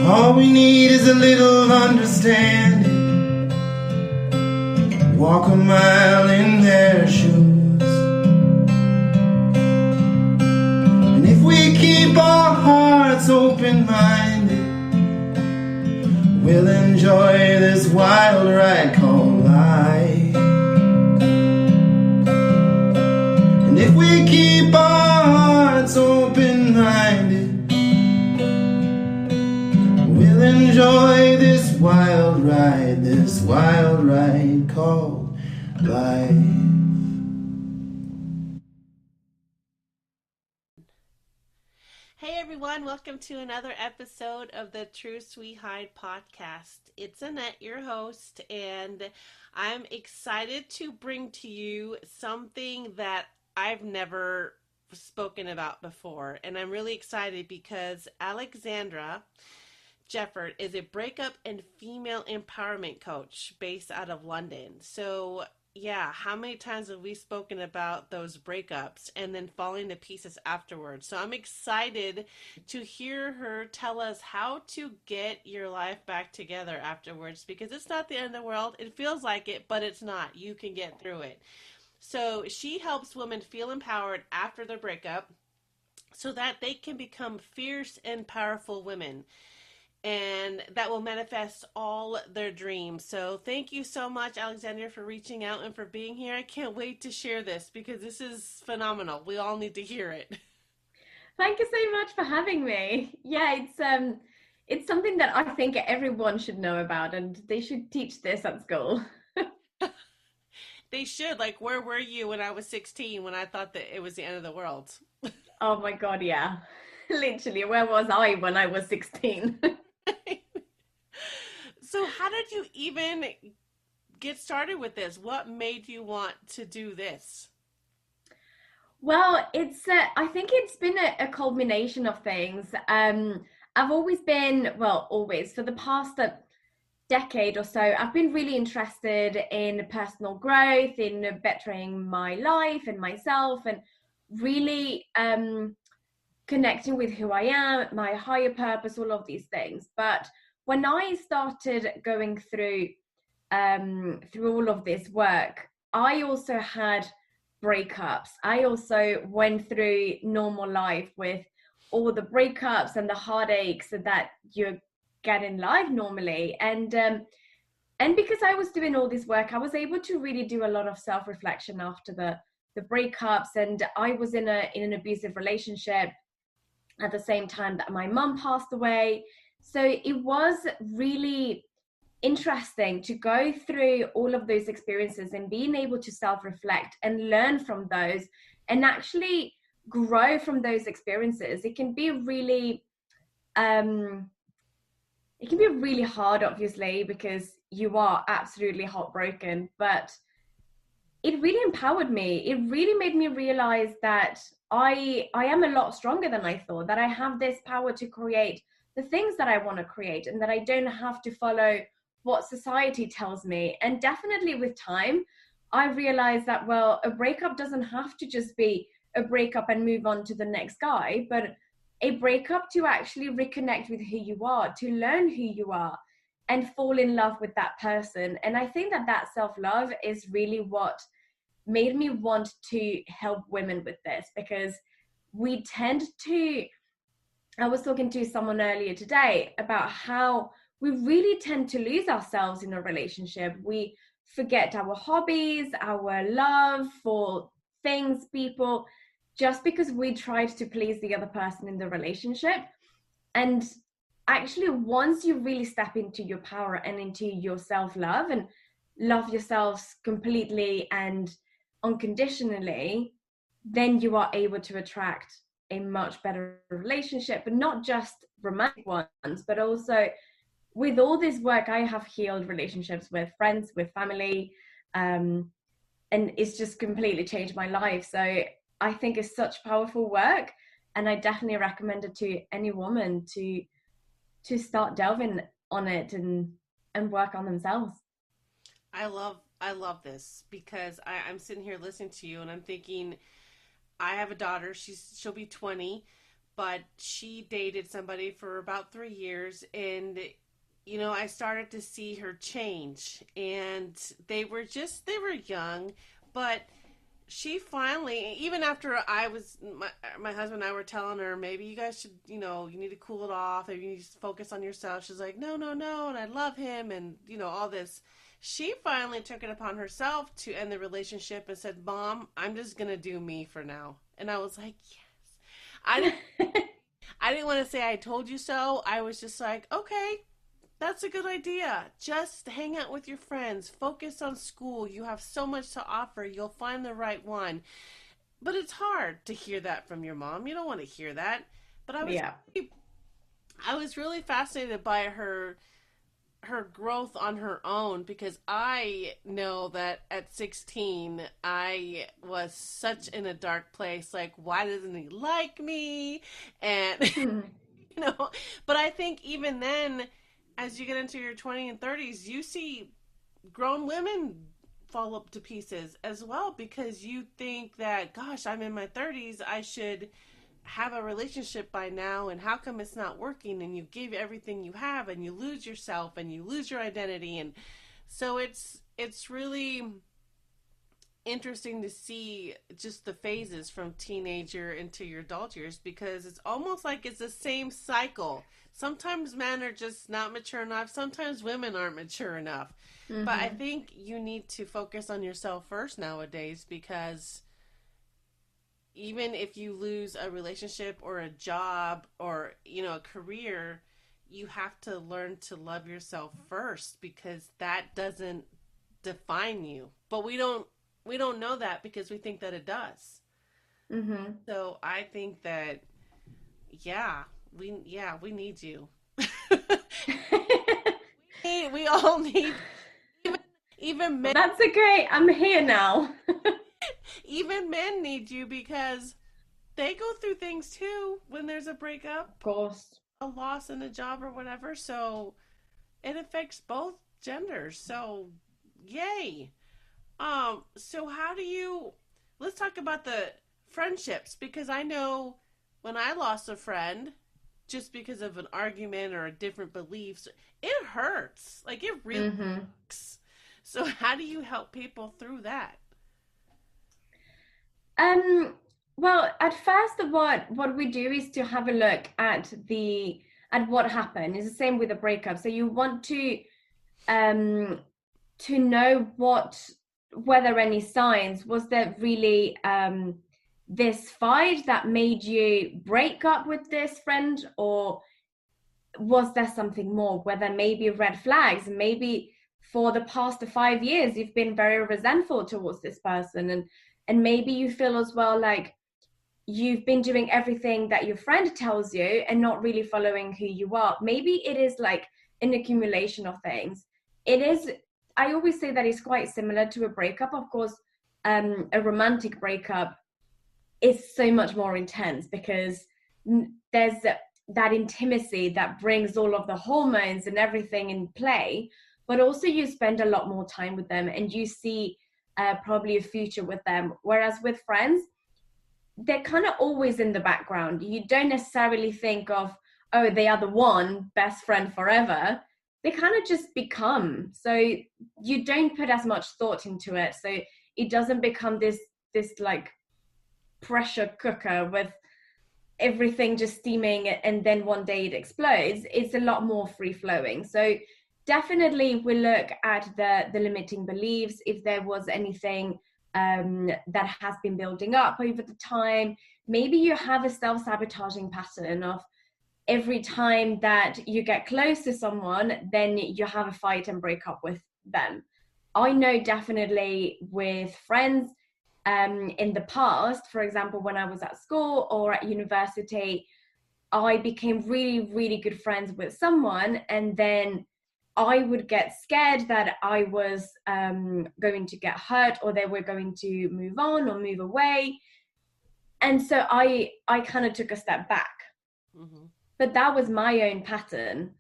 All we need is a little understanding. Walk a mile in their shoes. And if we keep our hearts open-minded, we'll enjoy this wild ride called life. And if we keep our hearts open-minded, we'll enjoy this wild ride called life. Hey everyone, welcome to another episode of the True Sweet Hide podcast. It's Annette, your host, and I'm excited to bring to you something that I've never spoken about before. And I'm really excited because Alexandra Jeffert is a breakup and female empowerment coach based out of London. So yeah, how many times have we spoken about those breakups and then falling to pieces afterwards? So I'm excited to hear her tell us how to get your life back together afterwards, because it's not the end of the world. It feels like it, but it's not. You can get through it. So she helps women feel empowered after their breakup so that they can become fierce and powerful women, and that will manifest all their dreams. So thank you so much, Alexandria, for reaching out and for being here. I can't wait to share this because this is phenomenal. We all need to hear it. Thank you so much for having me. Yeah, it's something that I think everyone should know about, and they should teach this at school. They should. Like, where were you when I was 16 when I thought that it was the end of the world? Oh my God, yeah. Literally, where was I when I was 16? So how did you even get started with this? What made you want to do this? Well, I think it's been a culmination of things. I've always been, well, always, for the past decade or so, I've been really interested in personal growth, in bettering my life and myself, and really connecting with who I am, my higher purpose, all of these things. But when I started going through all of this work, I also had breakups. I also went through normal life with all the breakups and the heartaches that you get in life normally. And because I was doing all this work, I was able to really do a lot of self-reflection after the breakups. And I was in an abusive relationship at the same time that my mum passed away. So it was really interesting to go through all of those experiences and being able to self-reflect and learn from those and actually grow from those experiences. It can be really hard, obviously, because you are absolutely heartbroken, but it really empowered me. It really made me realize that I am a lot stronger than I thought, that I have this power to create the things that I want to create, and that I don't have to follow what society tells me. And definitely with time, I realized that, well, a breakup doesn't have to just be a breakup and move on to the next guy, but a breakup to actually reconnect with who you are, to learn who you are, and fall in love with that person. And I think that self-love is really what made me want to help women with this, because we tend to, I was talking to someone earlier today about how we really tend to lose ourselves in a relationship. We forget our hobbies, our love for things, people, just because we tried to please the other person in the relationship. And actually, once you really step into your power and into your self-love and love yourselves completely and unconditionally, then you are able to attract a much better relationship, but not just romantic ones, but also with all this work, I have healed relationships with friends, with family, and it's just completely changed my life. So I think it's such powerful work, and I definitely recommend it to any woman to start delving on it and work on themselves. I love this because I'm sitting here listening to you and I'm thinking, I have a daughter. She'll be 20. but she dated somebody for about 3 years, and I started to see her change, and they were young, but she finally, even after my husband and I were telling her, maybe you guys should, you need to cool it off, maybe you need to focus on yourself. She's like, no, and I love him, and, all this. She finally took it upon herself to end the relationship and said, Mom, I'm just going to do me for now. And I was like, yes. I didn't want to say I told you so. I was just like, okay, that's a good idea. Just hang out with your friends. Focus on school. You have so much to offer. You'll find the right one. But it's hard to hear that from your mom. You don't want to hear that. But I was really fascinated by her growth on her own, because I know that at 16 I was such in a dark place, like, why doesn't he like me? And but I think even then, as you get into your 20s and 30s, you see grown women fall up to pieces as well, because you think that, gosh, I'm in my 30s, I should have a relationship by now, and how come it's not working? And you give everything you have, and you lose yourself, and you lose your identity. And so it's really interesting to see just the phases from teenager into your adult years, because it's almost like it's the same cycle. Sometimes men are just not mature enough. Sometimes women aren't mature enough. Mm-hmm. But I think you need to focus on yourself first nowadays, because even if you lose a relationship or a job or, a career, you have to learn to love yourself first, because that doesn't define you. But we don't know that, because we think that it does. Mm-hmm. So I think that, we need you. we all need, even men. That's okay. I'm here now. Even men need you, because they go through things too when there's a breakup. Of course. A loss in a job or whatever. So it affects both genders. So yay. So let's talk about the friendships, because I know when I lost a friend just because of an argument or a different beliefs, it hurts. Like, it really hurts. So how do you help people through that? Well, at first, what we do is to have a look at what happened. It's the same with a breakup. So you want to know were there any signs? Was there really this fight that made you break up with this friend, or was there something more? Were there maybe red flags? Maybe for the past 5 years you've been very resentful towards this person, and maybe you feel as well like you've been doing everything that your friend tells you and not really following who you are. Maybe it is like an accumulation of things. I always say that it's quite similar to a breakup. Of course, a romantic breakup is so much more intense, because there's that intimacy that brings all of the hormones and everything in play, but also you spend a lot more time with them, and you see probably a future with them. Whereas with friends, they're kind of always in the background. You don't necessarily think of, oh, they are the one best friend forever. They kind of just become. So you don't put as much thought into it. So it doesn't become this like pressure cooker with everything just steaming, and then one day it explodes. It's a lot more free flowing. So definitely we look at the limiting beliefs, if there was anything that has been building up over the time. Maybe you have a self-sabotaging pattern of every time that you get close to someone, then you have a fight and break up with them. I know definitely with friends in the past, for example, when I was at school or at university, I became really, really good friends with someone, and then I would get scared that I was going to get hurt, or they were going to move on or move away. And so I kind of took a step back. Mm-hmm. But that was my own pattern.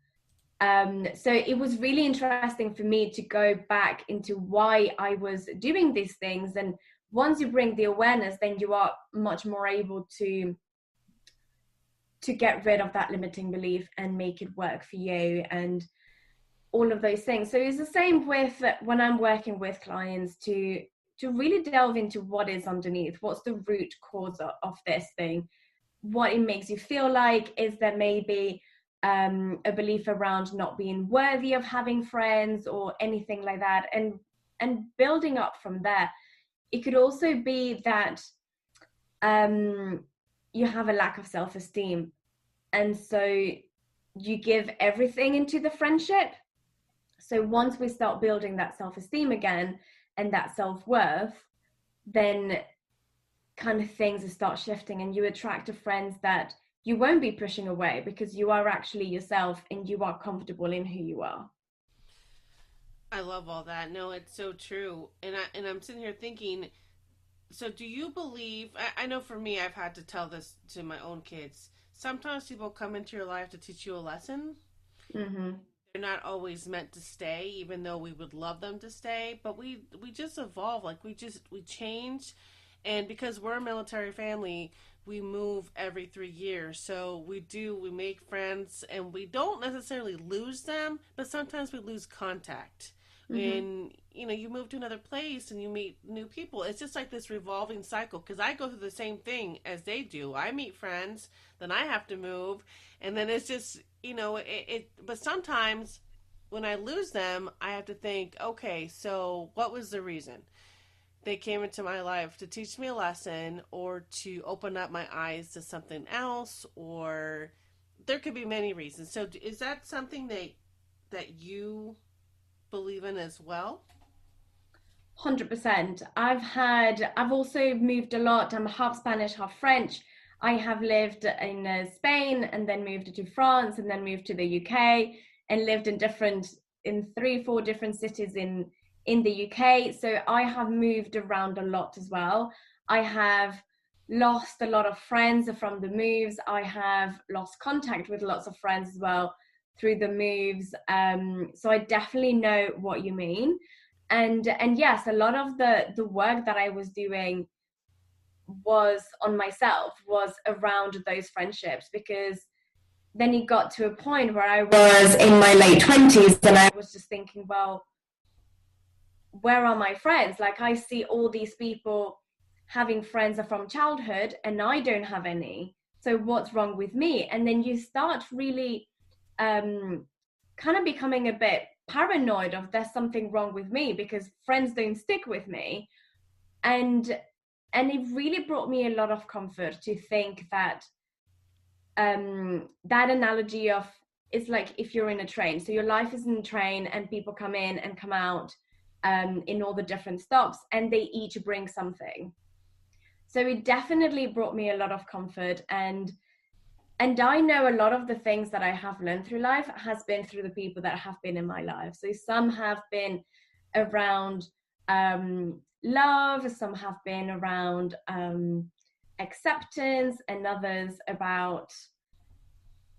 So it was really interesting for me to go back into why I was doing these things. And once you bring the awareness, then you are much more able to to get rid of that limiting belief and make it work for you and all of those things. So it's the same with when I'm working with clients to really delve into what is underneath, what's the root cause of this thing, what it makes you feel like. Is there maybe a belief around not being worthy of having friends or anything like that, and building up from there. It could also be that you have a lack of self-esteem, and so you give everything into the friendship. So once we start building that self-esteem again and that self-worth, then kind of things start shifting, and you attract friends that you won't be pushing away because you are actually yourself and you are comfortable in who you are. I love all that. No, it's so true. And I'm sitting here thinking, so do you believe, I know for me, I've had to tell this to my own kids. Sometimes people come into your life to teach you a lesson. Mm-hmm. They're not always meant to stay, even though we would love them to stay. But we just evolve. Like we change. And because we're a military family, we move every 3 years. So we make friends, and we don't necessarily lose them, but sometimes we lose contact. When, you move to another place and you meet new people, it's just like this revolving cycle. Because I go through the same thing as they do. I meet friends, then I have to move, and then it's just, but sometimes when I lose them, I have to think, okay, so what was the reason? They came into my life to teach me a lesson or to open up my eyes to something else, or there could be many reasons. So is that something that you believe in as well? 100%. I've also moved a lot. I'm half Spanish, half French. I have lived in Spain and then moved to France and then moved to the UK and lived in 3-4 different cities in the UK. So I have moved around a lot as well. I have lost a lot of friends from the moves. I have lost contact with lots of friends as well through the moves. So I definitely know what you mean. And yes, a lot of the work that I was doing was on myself, was around those friendships, because then it got to a point where I was in my late 20s and I was just thinking, well, where are my friends? Like, I see all these people having friends from childhood and I don't have any. So what's wrong with me? And then you start really kind of becoming a bit paranoid of there's something wrong with me because friends don't stick with me. And it really brought me a lot of comfort to think that that analogy of, it's like if you're in a train. So your life is in a train and people come in and come out in all the different stops, and they each bring something. So it definitely brought me a lot of comfort, and I know a lot of the things that I have learned through life has been through the people that have been in my life. So some have been around love, some have been around acceptance, and others about,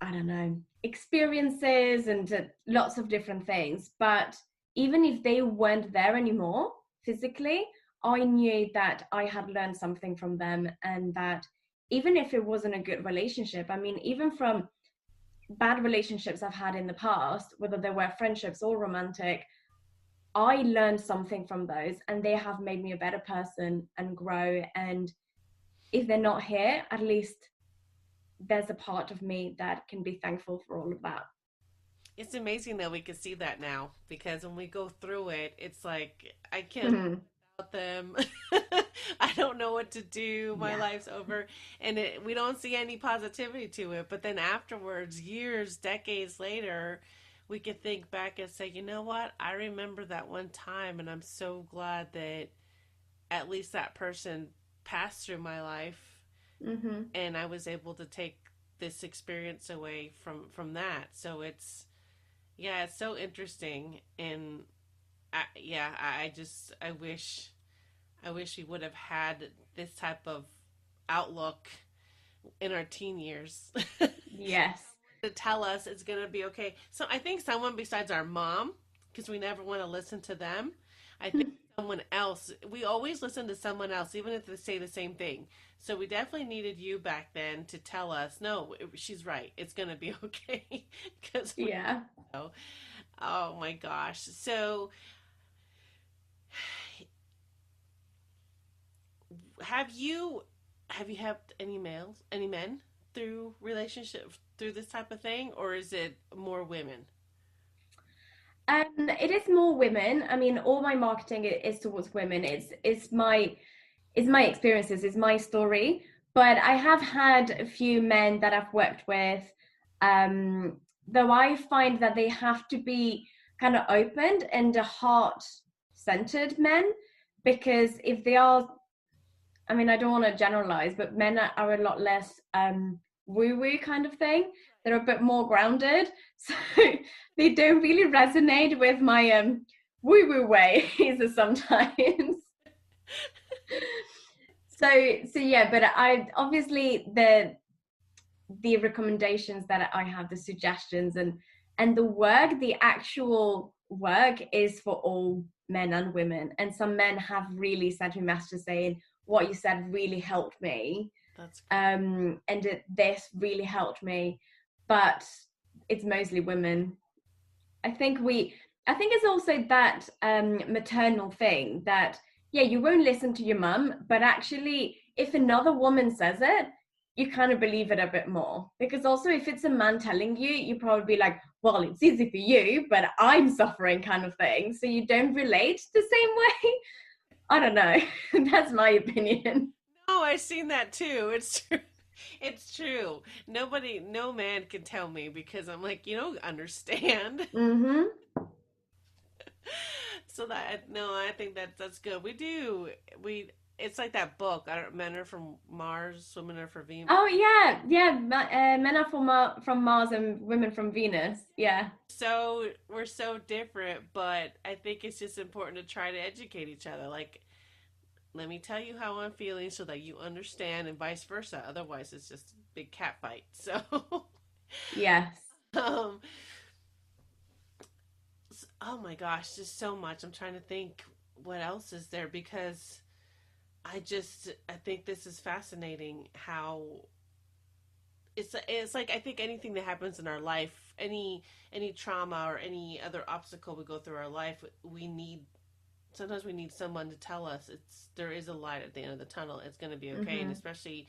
I don't know, experiences and lots of different things. But even if they weren't there anymore physically, I knew that I had learned something from them, and that even if it wasn't a good relationship, I mean, even from bad relationships I've had in the past, whether they were friendships or romantic, I learned something from those, and they have made me a better person and grow. And if they're not here, at least there's a part of me that can be thankful for all of that. It's amazing that we can see that now, because when we go through it, it's like, I can't without them. I don't know what to do. My life's over. And we don't see any positivity to it. But then afterwards, years, decades later, we can think back and say, you know what? I remember that one time, and I'm so glad that at least that person passed through my life, and I was able to take this experience away from that. So it's so interesting. And I wish we would have had this type of outlook in our teen years. Yes. To tell us it's going to be okay. So I think someone besides our mom, because we never want to listen to them, I think someone else. We always listen to someone else, even if they say the same thing. So we definitely needed you back then to tell us, no, she's right. It's going to be okay. Because we Yeah. know. Oh my gosh. So have you had any men through relationships through this type of thing, or is it more women? It is more women. I mean, all my marketing is towards women. It's my experiences, it's my story. But I have had a few men that I've worked with, though I find that they have to be kind of opened and heart-centered men, because if they are, I mean, I don't want to generalize, but men are a lot less woo-woo kind of thing. They're a bit more grounded, so they don't really resonate with my woo-woo ways sometimes. So yeah, but I obviously the recommendations that I have, the suggestions and the actual work is for all men and women. And some men have really sent me messages saying, what you said really helped me. That's And this really helped me. But it's mostly women. I think it's also that maternal thing that, yeah, you won't listen to your mum, but actually if another woman says it, you kind of believe it a bit more. Because also if it's a man telling you, you probably be like, well, it's easy for you, but I'm suffering kind of thing. So you don't relate the same way. I don't know. That's my opinion. no, I've seen that too. It's true. It's true. No man can tell me because I'm like, you don't understand. Mm-hmm. So that no, I think that's good. We do. We It's like that book. I don't. Men are from Mars, women are from Venus. Oh yeah. Men are from Mars and women from Venus. Yeah. So we're so different, but I think it's just important to try to educate each other. Like, let me tell you how I'm feeling so that you understand, and vice versa. Otherwise, it's just a big cat fight. So, Yes. um, oh my gosh, just so much. I'm trying to think what else is there because I think this is fascinating how it's like I think anything that happens in our life, any trauma or any other obstacle we go through our life, sometimes we need someone to tell us there is a light at the end of the tunnel. It's going to be okay. Mm-hmm. And especially,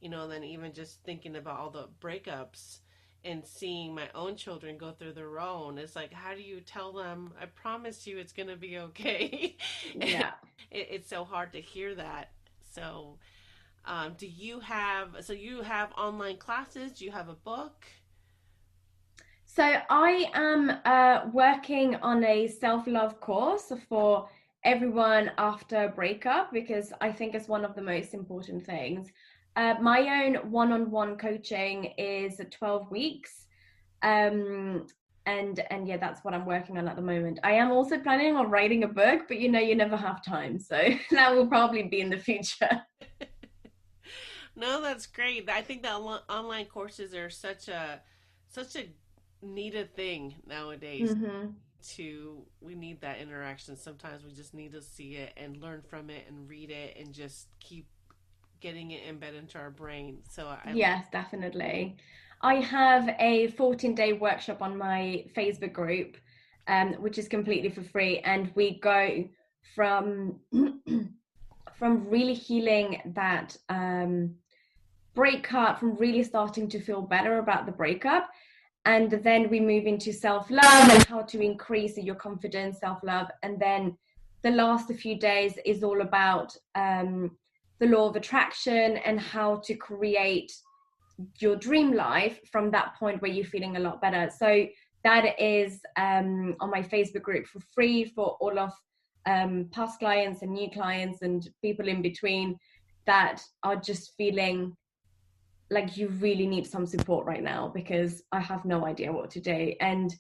then even just thinking about all the breakups and seeing my own children go through their own, it's like, how do you tell them, I promise you it's going to be okay? Yeah. It's so hard to hear that. So, you have online classes? Do you have a book? So I am working on a self-love course for everyone after a breakup, because I think it's one of the most important things. My own one-on-one coaching is 12 weeks. And yeah, that's what I'm working on at the moment. I am also planning on writing a book, but you never have time. So that will probably be in the future. No, that's great. I think that online courses are such a needed thing nowadays. Mm-hmm. We need that interaction. Sometimes we just need to see it and learn from it and read it and just keep getting it embedded into our brain. So Yes, definitely. I have a 14-day workshop on my Facebook group, which is completely for free, and we go from from really healing that breakup, from really starting to feel better about the breakup, and then we move into self-love and how to increase your confidence, self-love, and then the last few days is all about the law of attraction and how to create your dream life from that point where you're feeling a lot better. So that is on my Facebook group for free for all of past clients and new clients and people in between that are just feeling like you really need some support right now, because I have no idea what to do. And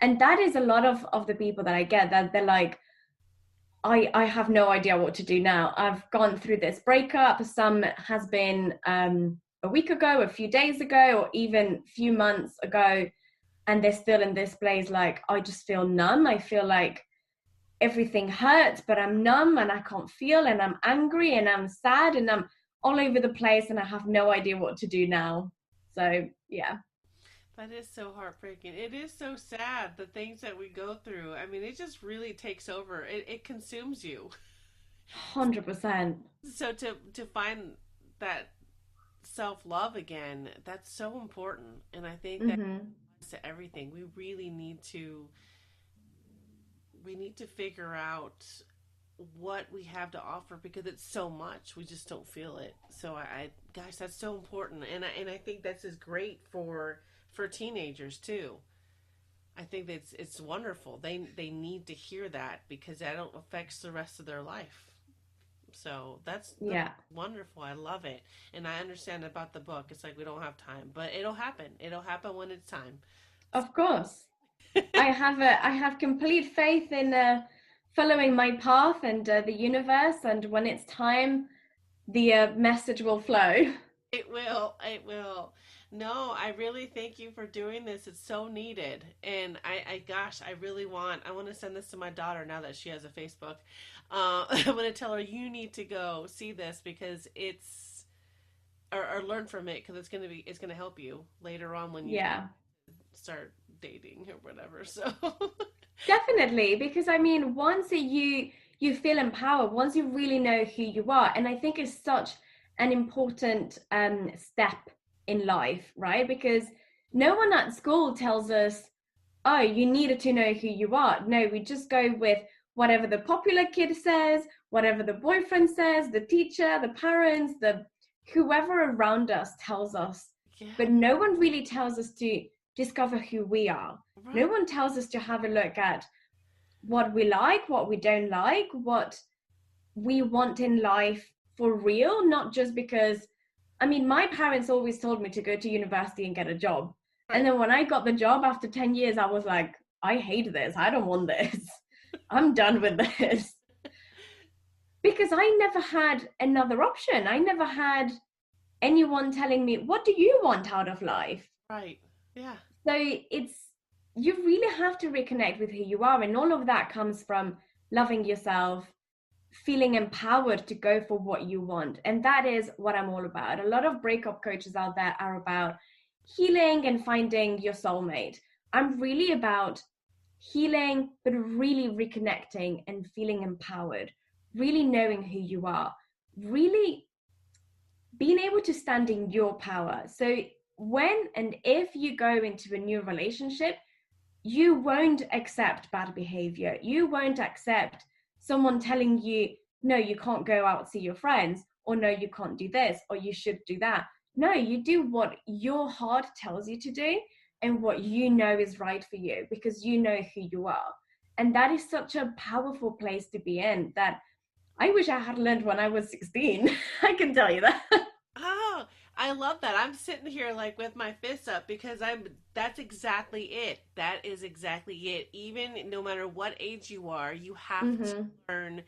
that is a lot of the people that I get, that they're like, I have no idea what to do now. I've gone through this breakup. Some has been a week ago, a few days ago, or even a few months ago, and they're still in this place like, I just feel numb. I feel like everything hurts, but I'm numb and I can't feel, and I'm angry and I'm sad and I'm all over the place and I have no idea what to do now. So yeah. That is so heartbreaking. It is so sad, the things that we go through. I mean, it just really takes over. It consumes you. 100%. So to find that self-love again, that's so important. And I think that Mm-hmm. to everything, we really need to figure out what we have to offer, because it's so much, we just don't feel it. So I gosh, that's so important. And I think this is great for teenagers too. I think that it's wonderful. They need to hear that, because that affects the rest of their life. So that's Yeah, wonderful. I love it. And I understand about the book. It's like we don't have time, but it'll happen. It'll happen when it's time. of course. I have complete faith in following my path and the universe, and when it's time, the message will flow. It will. It will. No, I really thank you for doing this. It's so needed. And I gosh, I want to send this to my daughter now that she has a Facebook. I'm going to tell her, you need to go see this, because or learn from it, because it's going to help you later on when you Yeah. start dating or whatever. So, Definitely, because I mean, once you feel empowered, once you really know who you are, and I think it's such an important step in life, right? Because no one at school tells us, oh, you needed to know who you are. No, we just go with whatever the popular kid says, whatever the boyfriend says, the teacher, the parents, the whoever around us tells us. yeah, But no one really tells us to discover who we are. No right. one tells us to have a look at what we like, what we don't like, what we want in life for real, not just because, I mean, my parents always told me to go to university and get a job. And Right. then when I got the job after 10 years, I was like, I hate this. I don't want this. I'm done with this. Because I never had another option. I never had anyone telling me, what do you want out of life? Right. Yeah. So it's, you really have to reconnect with who you are. And all of that comes from loving yourself, feeling empowered to go for what you want. And that is what I'm all about. A lot of breakup coaches out there are about healing and finding your soulmate. I'm really about healing, but really reconnecting and feeling empowered, really knowing who you are, really being able to stand in your power. So when and if you go into a new relationship, you won't accept bad behavior. You won't accept someone telling you, no, you can't go out see your friends, or no, you can't do this, or you should do that. No, you do what your heart tells you to do and what you know is right for you, because you know who you are. And that is such a powerful place to be in that I wish I had learned when I was 16. I can tell you that. Oh, I love that. I'm sitting here like with my fists up, because that's exactly it. That is exactly it. Even no matter what age you are, you have to Mm-hmm. learn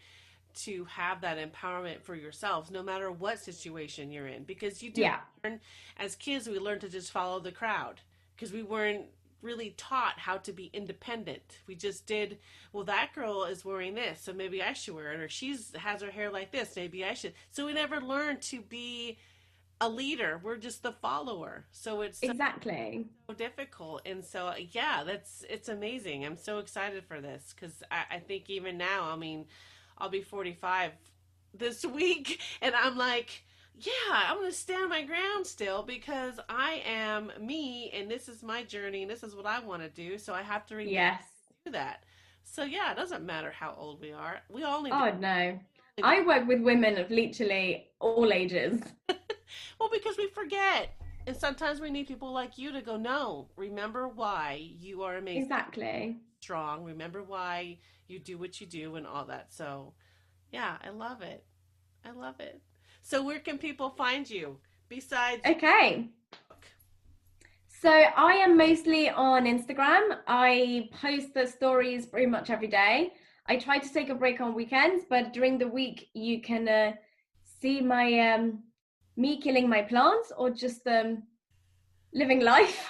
to have that empowerment for yourselves, no matter what situation you're in. Because you do Yeah, learn, as kids, we learn to just follow the crowd, because we weren't really taught how to be independent. We just did, well, that girl is wearing this, so maybe I should wear it, or she's has her hair like this, maybe I should. So we never learned to be a leader. We're just the follower. So it's so exactly. difficult. And so, yeah, it's amazing. I'm so excited for this, because I think even now, I mean, I'll be 45 this week, and I'm like, yeah, I'm going to stand my ground still, because I am me, and this is my journey, and this is what I want to do. So I have to remember Yes. to do that. So, yeah, it doesn't matter how old we are. We all need to. Oh no. I work with women of literally all ages. Well, because we forget. And sometimes we need people like you to go, no, remember why you are amazing, Exactly. strong. Remember why you do what you do and all that. So, yeah, I love it. I love it. So, where can people find you besides your Okay. book? So I am mostly on Instagram. I post the stories pretty much every day. I try to take a break on weekends, but during the week you can see my me killing my plants or just living life.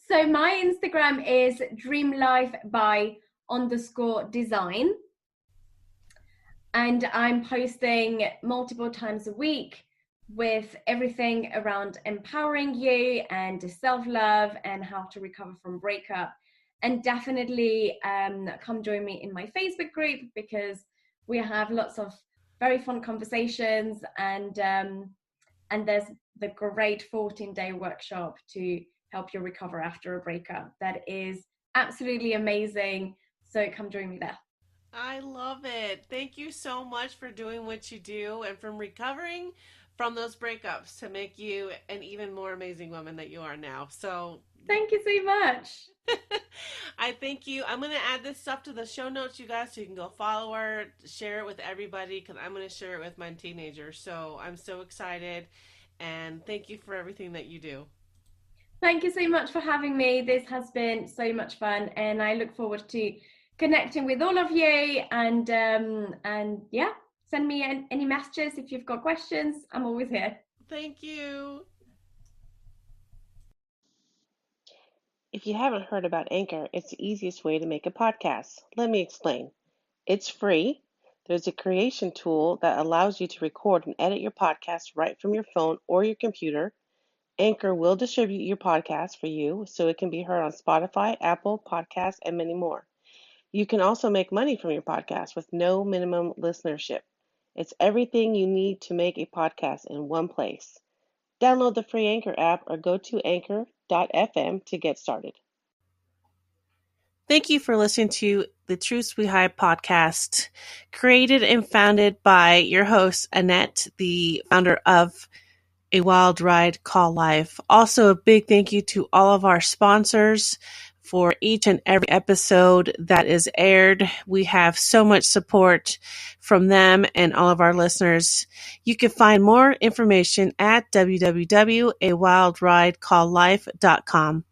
So So my Instagram is dreamlifeby_design. And I'm posting multiple times a week with everything around empowering you and self-love and how to recover from breakup. And definitely come join me in my Facebook group, because we have lots of very fun conversations, and there's the great 14-day workshop to help you recover after a breakup. That is absolutely amazing. So come join me there. I love it. Thank you so much for doing what you do and from recovering from those breakups to make you an even more amazing woman that you are now. So thank you so much. I thank you. I'm going to add this stuff to the show notes, you guys, so you can go follow her, share it with everybody, because I'm going to share it with my teenagers. So I'm so excited, and thank you for everything that you do. Thank you so much for having me. This has been so much fun, and I look forward to connecting with all of you, and yeah, send me any messages if you've got questions. I'm always here. Thank you. If you haven't heard about Anchor, it's the easiest way to make a podcast. Let me explain. It's free. There's a creation tool that allows you to record and edit your podcast right from your phone or your computer. Anchor will distribute your podcast for you so it can be heard on Spotify, Apple Podcasts, and many more. You can also make money from your podcast with no minimum listenership. It's everything you need to make a podcast in one place. Download the free Anchor app or go to anchor.fm to get started. Thank you for listening to the Truth We Hide podcast, created and founded by your host, Annette, the founder of A Wild Ride Called Life. Also, a big thank you to all of our sponsors for each and every episode that is aired. We have so much support from them and all of our listeners. You can find more information at www.awildridecalledlife.com.